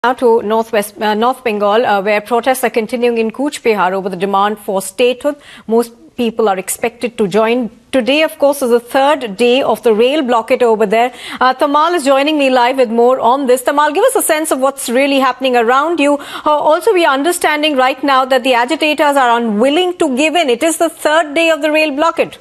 Now to North Bengal, where protests are continuing in Cooch Behar over the demand for statehood. Most people are expected to join. Today, of course, is the third day of the rail blockade over there. Tamal is joining me live with more on this. Tamal, give us a sense of what's really happening around you. Also, we are understanding right now that the agitators are unwilling to give in. It is the third day of the rail blockade.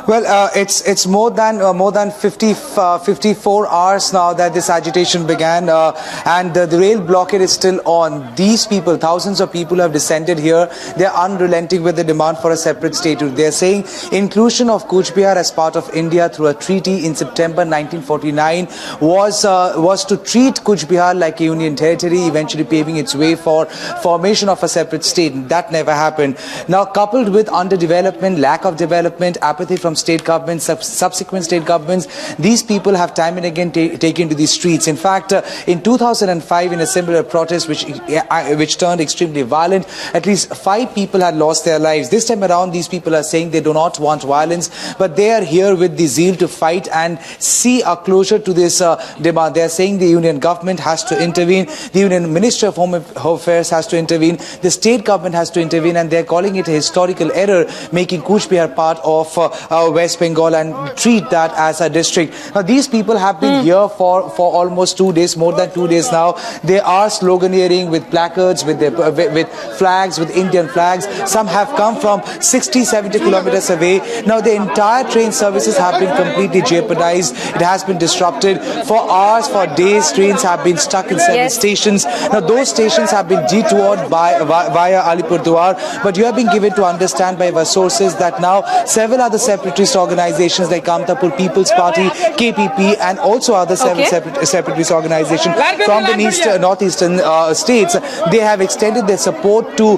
Well, it's more than 54 hours now that this agitation began, and the rail blockade is still on. These people, thousands of people, have descended here. They are unrelenting with the demand for a separate statehood. They are saying inclusion of Cooch Behar as part of India through a treaty in September 1949 was to treat Cooch Behar like a union territory, eventually paving its way for formation of a separate state. That never happened. Now, coupled with underdevelopment, lack of development, apathy from state governments, subsequent state governments, these people have time and again taken to the streets. In fact, in 2005, in a similar protest which turned extremely violent, at least 5 people had lost their lives. This time around, these people are saying they do not want violence, but they are here with the zeal to fight and see a closure to this demand. They are saying the union government has to intervene, the union Minister of Home Affairs has to intervene, the state government has to intervene, and they are calling it a historical error, making Cooch Behar part of West Bengal and treat that as a district. Now, these people have been here for almost 2 days, more than 2 days now. They are sloganeering with placards, with flags, with Indian flags. Some have come from 60-70 kilometers away. Now, the entire train services have been completely jeopardized. It has been disrupted. For hours, for days, trains have been stuck in several stations. Now, those stations have been detoured via Alipurduar, but you have been given to understand by our sources that now several other separatist organizations like Kamtapur People's Party, KPP, and also other separatist organizations from the northeastern states, they have extended their support to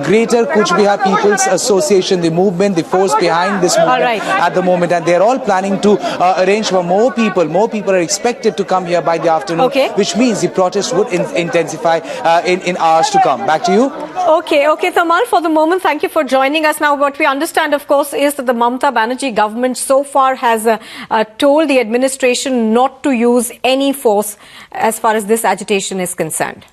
Greater Cooch Behar People's Association, the movement, the force behind this movement at the moment, and they are all planning to arrange for more people. More people are expected to come here by the afternoon, which means the protest would intensify in hours to come. Back to you. Okay, Tamal, for the moment, thank you for joining us. Now, what we understand, of course, is that the Mamata Banerjee government so far has told the administration not to use any force as far as this agitation is concerned.